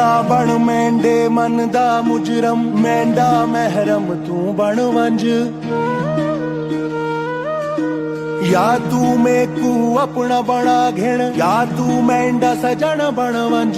ना बन मेंढे मन दा मुजरम, मेंढा महरम तू बन वंज। या तू मेकू अपना बना घिण, या तू मेंढा सजन बन वंज।